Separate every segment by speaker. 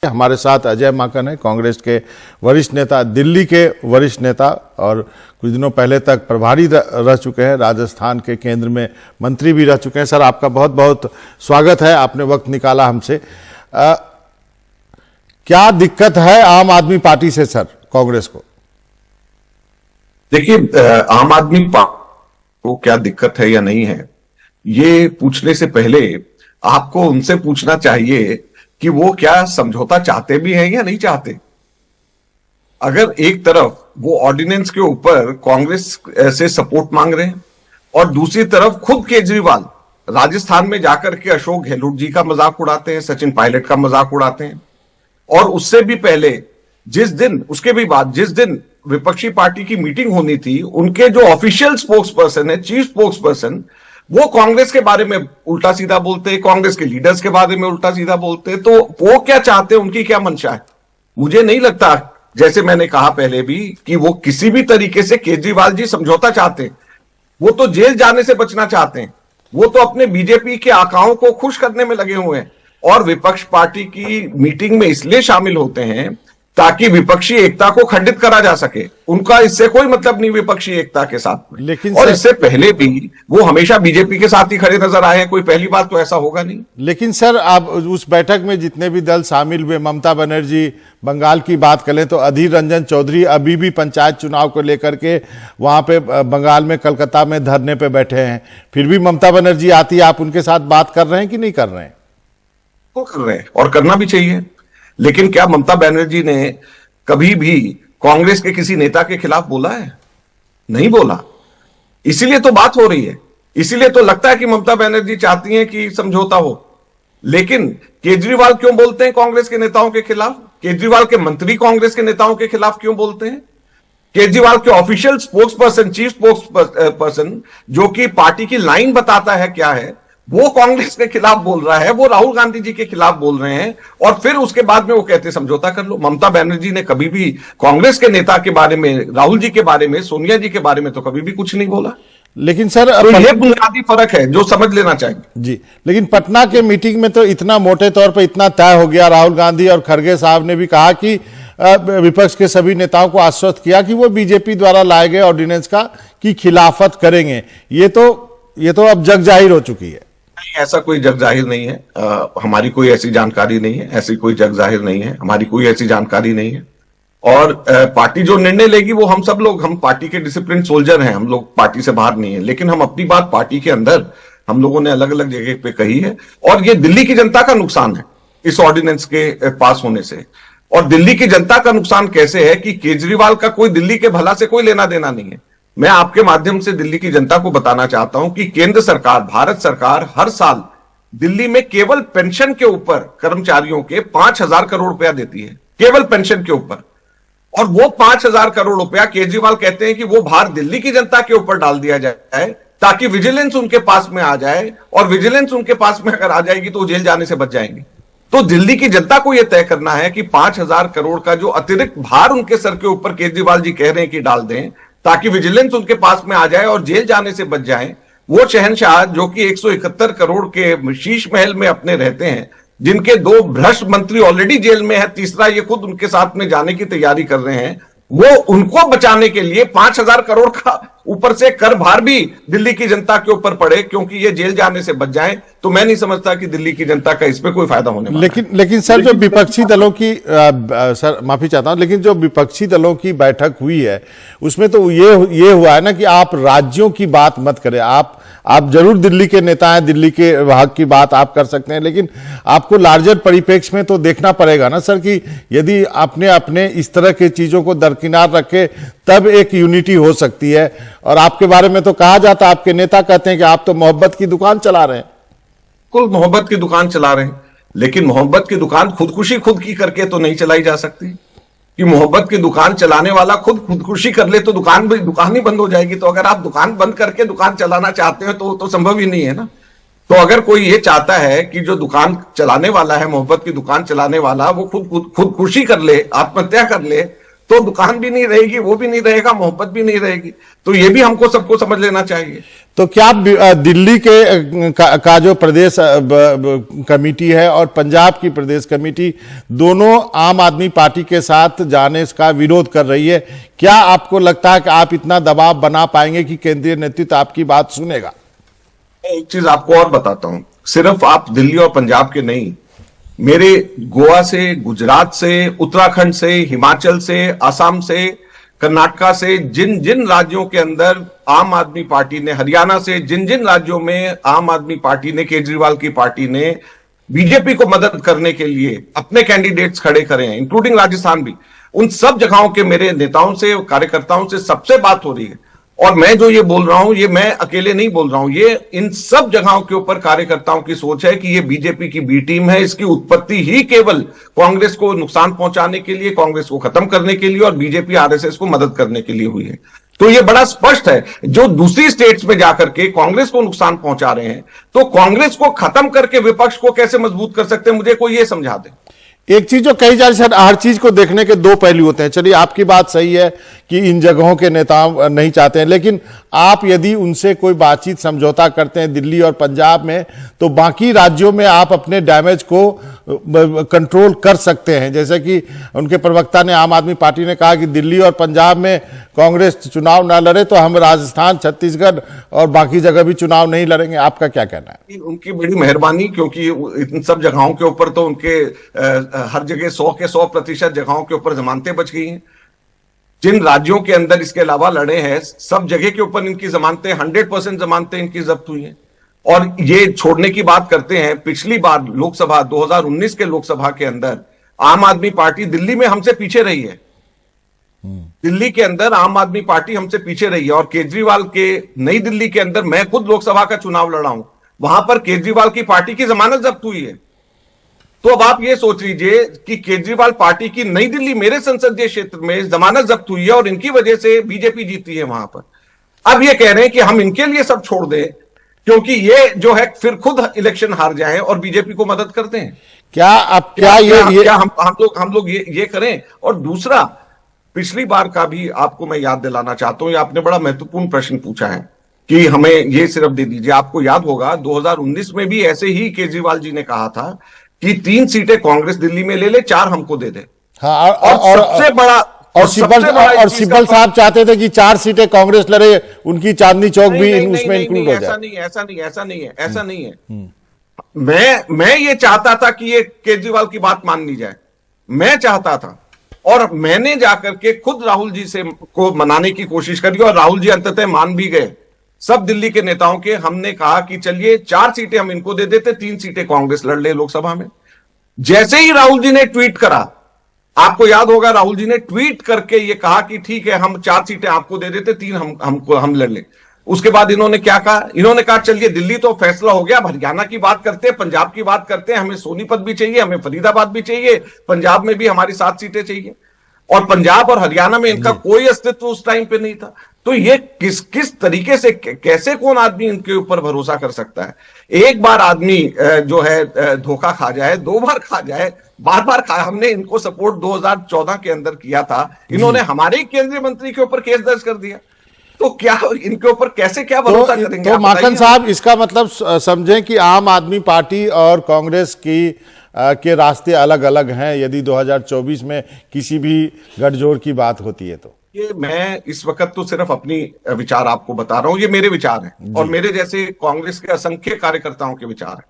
Speaker 1: हमारे साथ अजय माकन है, कांग्रेस के वरिष्ठ नेता, दिल्ली के वरिष्ठ नेता और कुछ दिनों पहले तक प्रभारी रह चुके हैं, राजस्थान के केंद्र में मंत्री भी रह चुके हैं। सर, आपका बहुत बहुत स्वागत है, आपने वक्त निकाला हमसे। क्या दिक्कत है आम आदमी पार्टी से सर, कांग्रेस को?
Speaker 2: देखिए, आम आदमी पार्टी को क्या दिक्कत है या नहीं है, ये पूछने से पहले आपको उनसे पूछना चाहिए कि वो क्या समझौता चाहते भी हैं या नहीं चाहते। अगर एक तरफ वो ऑर्डिनेंस के ऊपर कांग्रेस से सपोर्ट मांग रहे हैं और दूसरी तरफ खुद केजरीवाल राजस्थान में जाकर के अशोक गहलोत जी का मजाक उड़ाते हैं, सचिन पायलट का मजाक उड़ाते हैं, और उससे भी पहले उसके भी बाद जिस दिन विपक्षी पार्टी की मीटिंग होनी थी, उनके जो ऑफिशियल स्पोक्स पर्सन है, चीफ स्पोक्स पर्सन, वो कांग्रेस के बारे में उल्टा सीधा बोलते हैं, कांग्रेस के लीडर्स के बारे में उल्टा सीधा बोलते हैं। तो वो क्या चाहते हैं, उनकी क्या मंशा है? मुझे नहीं लगता, जैसे मैंने कहा पहले भी, कि वो किसी भी तरीके से केजरीवाल जी समझौता चाहते हैं। वो तो जेल जाने से बचना चाहते हैं, वो तो अपने बीजेपी के आकाओं को खुश करने में लगे हुए हैं और विपक्ष पार्टी की मीटिंग में इसलिए शामिल होते हैं ताकि विपक्षी एकता को खंडित करा जा सके। उनका इससे कोई मतलब नहीं विपक्षी एकता के साथ में।
Speaker 1: लेकिन
Speaker 2: और इससे पहले भी वो हमेशा बीजेपी के साथ ही खड़े नजर आए हैं, कोई पहली बार तो ऐसा होगा नहीं।
Speaker 1: लेकिन सर, आप उस बैठक में जितने भी दल शामिल हुए, ममता बनर्जी, बंगाल की बात करें तो अधीर रंजन चौधरी अभी भी पंचायत चुनाव को लेकर के वहां पे बंगाल में, कलकत्ता में धरने पे बैठे हैं। फिर भी ममता बनर्जी आती है, आप उनके साथ बात कर रहे हैं कि नहीं कर रहे हैं?
Speaker 2: वो कर रहे हैं और करना भी चाहिए। लेकिन क्या ममता बनर्जी ने कभी भी कांग्रेस के किसी नेता के खिलाफ बोला है? नहीं बोला। इसीलिए तो बात हो रही है, इसीलिए तो लगता है कि ममता बनर्जी चाहती हैं कि समझौता हो। लेकिन केजरीवाल क्यों बोलते हैं कांग्रेस के नेताओं के खिलाफ? केजरीवाल के मंत्री कांग्रेस के नेताओं के खिलाफ क्यों बोलते हैं? केजरीवाल के official spokes person, chief spokes person, जो कि पार्टी की लाइन बताता है क्या है, वो कांग्रेस के खिलाफ बोल रहा है, वो राहुल गांधी जी के खिलाफ बोल रहे हैं, और फिर उसके बाद में वो कहते हैं समझौता कर लो। ममता बनर्जी ने कभी भी कांग्रेस के नेता के बारे में, राहुल जी के बारे में, सोनिया जी के बारे में तो कभी भी कुछ नहीं बोला।
Speaker 1: लेकिन सर,
Speaker 2: तो ये बुनियादी फर्क है जो समझ लेना चाहिए
Speaker 1: जी। लेकिन पटना के मीटिंग में तो इतना मोटे तौर पर इतना तय हो गया, राहुल गांधी और खड़गे साहब ने भी कहा कि विपक्ष के सभी नेताओं को आश्वस्त किया कि वो बीजेपी द्वारा लाए गए ऑर्डिनेंस की खिलाफत करेंगे। ये तो अब जग जाहिर हो चुकी है।
Speaker 2: ऐसा कोई जग जाहिर नहीं है, हमारी कोई ऐसी जानकारी नहीं है, ऐसी कोई जग जाहिर नहीं है, हमारी कोई ऐसी जानकारी नहीं है। और पार्टी जो निर्णय लेगी वो हम सब लोग, हम पार्टी के डिसिप्लिन सोल्जर हैं, हम लोग पार्टी से बाहर नहीं है। लेकिन हम अपनी बात पार्टी के अंदर हम लोगों ने अलग अलग जगह पे कही है, और ये दिल्ली की जनता का नुकसान है इस ऑर्डिनेंस के पास होने से। और दिल्ली की जनता का नुकसान कैसे है कि केजरीवाल का कोई दिल्ली के भला से कोई लेना देना नहीं है। मैं आपके माध्यम से दिल्ली की जनता को बताना चाहता हूं कि केंद्र सरकार, भारत सरकार हर साल दिल्ली में केवल पेंशन के ऊपर कर्मचारियों के 5,000 करोड़ रुपया देती है, केवल पेंशन के ऊपर। और वो 5,000 करोड़ रुपया केजरीवाल कहते हैं कि वो भार दिल्ली की जनता के ऊपर डाल दिया जाए ताकि विजिलेंस उनके पास में आ जाए, और विजिलेंस उनके पास में अगर आ जाएगी तो जेल जाने से बच जाएंगे। तो दिल्ली की जनता को यह तय करना है कि 5,000 करोड़ का जो अतिरिक्त भार उनके सर के ऊपर केजरीवाल जी कह रहे हैं कि डाल दें ताकि विजिलेंस उनके पास में आ जाए और जेल जाने से बच जाए। वो शहंशाह जो कि 171 करोड़ के शीश महल में अपने रहते हैं, जिनके 2 भ्रष्ट मंत्री ऑलरेडी जेल में है, तीसरा ये खुद उनके साथ में जाने की तैयारी कर रहे हैं, वो उनको बचाने के लिए 5,000 करोड़ का ऊपर से कर भार भी दिल्ली की जनता के ऊपर पड़े क्योंकि ये जेल जाने से बच जाएं, तो मैं नहीं समझता कि दिल्ली की जनता का इसमें कोई फायदा होने वाला है।
Speaker 1: लेकिन सर, जो विपक्षी दलों की सर माफी चाहता हूं, लेकिन जो विपक्षी दलों की बैठक हुई है उसमें तो ये हुआ है ना कि आप राज्यों की बात मत करें। आप जरूर दिल्ली के नेता हैं, दिल्ली के भाग की बात आप कर सकते हैं, लेकिन आपको लार्जर परिप्रेक्ष्य में तो देखना पड़ेगा ना सर, कि यदि अपने इस तरह की चीजों को दरकिनार रखे तब एक यूनिटी हो सकती है। और आपके बारे में तो कहा जाता, आपके नेता कहते हैं कि आप तो मोहब्बत की दुकान चला रहे हैं।
Speaker 2: कुल मोहब्बत की दुकान चला रहे हैं, लेकिन मोहब्बत की दुकान खुदकुशी खुद की करके तो नहीं चलाई जा सकती। कि मोहब्बत की दुकान चलाने वाला खुदकुशी कर ले तो दुकान ही बंद हो जाएगी। तो अगर आप दुकान बंद करके दुकान चलाना चाहते हो तो संभव ही नहीं है ना। तो अगर कोई ये चाहता है कि जो दुकान चलाने वाला है, मोहब्बत की दुकान चलाने वाला, वो खुदकुशी कर ले, आत्महत्या कर ले, तो दुकान भी नहीं रहेगी, वो भी नहीं रहेगा, मोहब्बत भी नहीं रहेगी। तो ये भी हमको सबको समझ लेना चाहिए।
Speaker 1: तो क्या दिल्ली के का जो प्रदेश कमेटी है और पंजाब की प्रदेश कमेटी दोनों आम आदमी पार्टी के साथ जाने का विरोध कर रही है? क्या आपको लगता है कि आप इतना दबाव बना पाएंगे कि केंद्रीय नेतृत्व आपकी बात सुनेगा?
Speaker 2: एक चीज आपको और बताता हूं, सिर्फ आप दिल्ली और पंजाब के नहीं, मेरे गोवा से, गुजरात से, उत्तराखंड से, हिमाचल से, असम से, कर्नाटका से, जिन जिन राज्यों के अंदर आम आदमी पार्टी ने, हरियाणा से, जिन जिन राज्यों में आम आदमी पार्टी ने, केजरीवाल की पार्टी ने बीजेपी को मदद करने के लिए अपने कैंडिडेट्स खड़े करे हैं, इंक्लूडिंग राजस्थान भी, उन सब जगहों के मेरे नेताओं से, कार्यकर्ताओं से सबसे बात हो रही है। और मैं जो ये बोल रहा हूं, ये मैं अकेले नहीं बोल रहा हूं, ये इन सब जगहों के ऊपर कार्यकर्ताओं की सोच है कि ये बीजेपी की बी टीम है। इसकी उत्पत्ति ही केवल कांग्रेस को नुकसान पहुंचाने के लिए, कांग्रेस को खत्म करने के लिए और बीजेपी आरएसएस को मदद करने के लिए हुई है। तो ये बड़ा स्पष्ट है। जो दूसरी स्टेट्स में जाकर के कांग्रेस को नुकसान पहुंचा रहे हैं, तो कांग्रेस को खत्म करके विपक्ष को कैसे मजबूत कर सकते हैं, मुझे कोई ये समझा दे।
Speaker 1: एक चीज जो कही जा रही है सर, हर चीज को देखने के दो पहलू होते हैं। चलिए, आपकी बात सही है कि इन जगहों के नेता नहीं चाहते हैं, लेकिन आप यदि उनसे कोई बातचीत समझौता करते हैं दिल्ली और पंजाब में, तो बाकी राज्यों में आप अपने डैमेज को कंट्रोल कर सकते हैं। जैसे कि उनके प्रवक्ता ने, आम आदमी पार्टी ने कहा कि दिल्ली और पंजाब में कांग्रेस चुनाव ना लड़े तो हम राजस्थान, छत्तीसगढ़ और बाकी जगह भी चुनाव नहीं लड़ेंगे। आपका क्या कहना है?
Speaker 2: उनकी बड़ी मेहरबानी, क्योंकि इन सब जगहों के ऊपर तो उनके हर जगह 100 के 100% जगहों के ऊपर जमानतें बच गई हैं। जिन राज्यों के अंदर इसके अलावा लड़े हैं, सब जगह के ऊपर इनकी जमानतें 100% जमानतें इनकी जब्त हुई हैं। और ये छोड़ने की बात करते हैं, पिछली बार लोकसभा 2019 के लोकसभा के अंदर आम आदमी पार्टी दिल्ली में हमसे पीछे रही है। दिल्ली के अंदर आम आदमी पार्टी हमसे पीछे रही है। और केजरीवाल के नई दिल्ली के अंदर, मैं खुद लोकसभा का चुनाव लड़ा हूं, वहां पर केजरीवाल की पार्टी की जमानत जब्त हुई है। तो अब आप ये सोच लीजिए कि केजरीवाल पार्टी की नई दिल्ली, मेरे संसदीय क्षेत्र में जमानत जब्त हुई है और इनकी वजह से बीजेपी जीती है वहां पर। अब ये कह रहे हैं कि हम इनके लिए सब छोड़ दें, क्योंकि ये जो है फिर खुद इलेक्शन हार जाएं और बीजेपी को मदद करते हैं।
Speaker 1: क्या अब क्या
Speaker 2: हम लोग ये करें? और दूसरा, पिछली बार का भी आपको मैं याद दिलाना चाहता हूं, ये आपने बड़ा महत्वपूर्ण प्रश्न पूछा है कि हमें ये सिर्फ दे दीजिए। आपको याद होगा 2019 में भी ऐसे ही केजरीवाल जी ने कहा था कि 3 सीटें कांग्रेस दिल्ली में ले ले, 4 हमको दे दे।
Speaker 1: हाँ,
Speaker 2: और सबसे बड़ा
Speaker 1: और सिब्बल साहब चाहते थे कि 4 सीटें कांग्रेस लड़े, उनकी चांदनी चौक भी उसमें इंक्लूड हो जाए।
Speaker 2: ऐसा नहीं है। मैं ये चाहता था कि ये केजरीवाल की बात मान ली जाए, मैं चाहता था। और मैंने जाकर के खुद राहुल जी से को मनाने की कोशिश करी और राहुल जी अंततः मान भी गए। सब दिल्ली के नेताओं के हमने कहा कि चलिए 4 सीटें हम इनको दे देते, 3 सीटें कांग्रेस लड़ ले लोकसभा में। जैसे ही राहुल जी ने ट्वीट करा, आपको याद होगा, राहुल जी ने ट्वीट करके ये कहा कि ठीक है, हम 4 सीटें आपको दे देते, 3 हम लड़ ले। उसके बाद इन्होंने क्या कहा? इन्होंने कहा चलिए दिल्ली तो फैसला हो गया, अब हरियाणा की बात करते हैं, पंजाब की बात करते हैं, हमें सोनीपत भी चाहिए, हमें फरीदाबाद भी चाहिए, पंजाब में भी हमारी 7 सीटें चाहिए। और पंजाब और हरियाणा में इनका कोई अस्तित्व उस टाइम पे नहीं था। तो ये किस तरीके से, कैसे कौन आदमी इनके ऊपर भरोसा कर सकता है? एक बार आदमी जो है धोखा खा जाए, 2 बार खा जाए, बार बार खा। हमने इनको सपोर्ट 2014 के अंदर किया था, इन्होंने हमारे केंद्रीय मंत्री के ऊपर केस दर्ज कर दिया। तो क्या इनके ऊपर कैसे क्या भरोसा करेंगे?
Speaker 1: तो माखन साहब, इसका मतलब समझें कि आम आदमी पार्टी और कांग्रेस के रास्ते अलग अलग हैं यदि 2024 में किसी भी गठजोड़ की बात होती है तो।
Speaker 2: ये मैं इस वक्त तो सिर्फ अपनी विचार आपको बता रहा हूं, ये मेरे विचार हैं और मेरे जैसे कांग्रेस के असंख्य कार्यकर्ताओं के विचार हैं।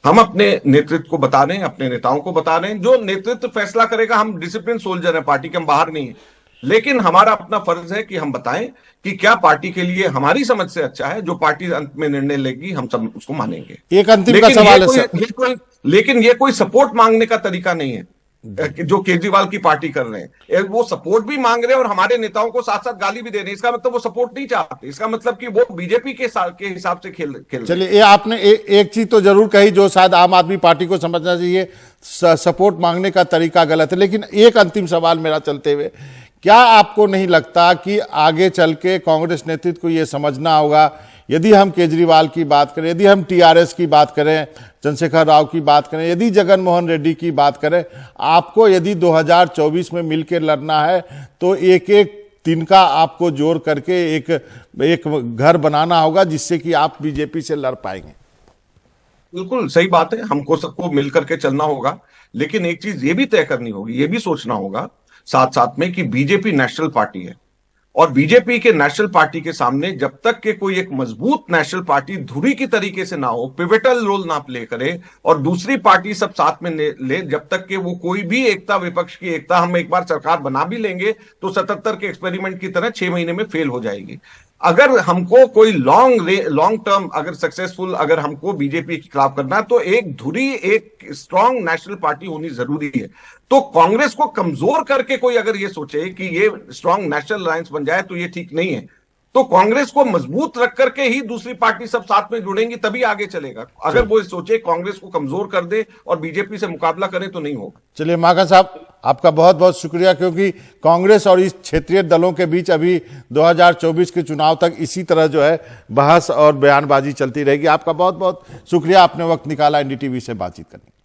Speaker 2: हम अपने नेतृत्व को बता रहे हैं, अपने नेताओं को बता रहे हैं, जो नेतृत्व फैसला करेगा। हम डिसिप्लिन सोल्जर हैं, पार्टी के हम बाहर नहीं है, लेकिन हमारा अपना फर्ज है कि हम बताएं कि क्या पार्टी के लिए हमारी समझ से अच्छा है। जो पार्टी अंत में निर्णय लेगी हम सब उसको मानेंगे।
Speaker 1: एक अंतिम का सवाल है,
Speaker 2: लेकिन ये कोई सपोर्ट मांगने का तरीका नहीं है जो केजरीवाल की पार्टी कर रहे हैं। वो सपोर्ट भी मांग रहे हैं और हमारे नेताओं को साथ साथ गाली भी दे रहे हैं। इसका मतलब वो सपोर्ट नहीं चाहते, इसका मतलब कि वो बीजेपी के हिसाब से खेल
Speaker 1: चलिए, ये आपने एक चीज तो जरूर कही जो शायद आम आदमी पार्टी को समझना चाहिए, सपोर्ट मांगने का तरीका गलत है। लेकिन एक अंतिम सवाल मेरा चलते हुए, क्या आपको नहीं लगता कि आगे चल के कांग्रेस नेतृत्व को यह समझना होगा यदि हम केजरीवाल की बात करें, यदि हम टीआरएस की बात करें, चंद्रशेखर राव की बात करें, यदि जगन मोहन रेड्डी की बात करें, आपको यदि 2024 में मिलकर लड़ना है तो एक एक तिनका आपको जोड़ करके एक घर बनाना होगा जिससे कि आप बीजेपी से लड़ पाएंगे।
Speaker 2: बिल्कुल सही बात है, हमको सबको मिलकर के चलना होगा, लेकिन एक चीज ये भी तय करनी होगी, ये भी सोचना होगा साथ साथ में कि बीजेपी नेशनल पार्टी है, और बीजेपी के नेशनल पार्टी के सामने जब तक के कोई एक मजबूत नेशनल पार्टी धुरी की तरीके से ना हो, पिवटल रोल ना प्ले करे और दूसरी पार्टी सब साथ में ले, जब तक कि वो कोई भी एकता, विपक्ष की एकता, हम एक बार सरकार बना भी लेंगे तो 77 के एक्सपेरिमेंट की तरह 6 महीने में फेल हो जाएगी। अगर हमको कोई लॉन्ग टर्म अगर सक्सेसफुल अगर हमको बीजेपी के खिलाफ करना है तो एक धुरी, एक स्ट्रांग नेशनल पार्टी होनी जरूरी है। तो कांग्रेस को कमजोर करके कोई अगर ये सोचे कि ये स्ट्रांग नेशनल अलायंस बन जाए तो ये ठीक नहीं है। तो कांग्रेस को मजबूत रख करके ही दूसरी पार्टी सब साथ में जुड़ेंगी, तभी आगे चलेगा। अगर वो सोचे कांग्रेस को कमजोर कर दे और बीजेपी से मुकाबला करे तो नहीं होगा।
Speaker 1: चलिए माघन साहब, आपका बहुत बहुत शुक्रिया, क्योंकि कांग्रेस और इस क्षेत्रीय दलों के बीच अभी 2024 के चुनाव तक इसी तरह जो है बहस और बयानबाजी चलती रहेगी। आपका बहुत बहुत शुक्रिया, आपने वक्त निकाला एनडीटीवी से बातचीत करने।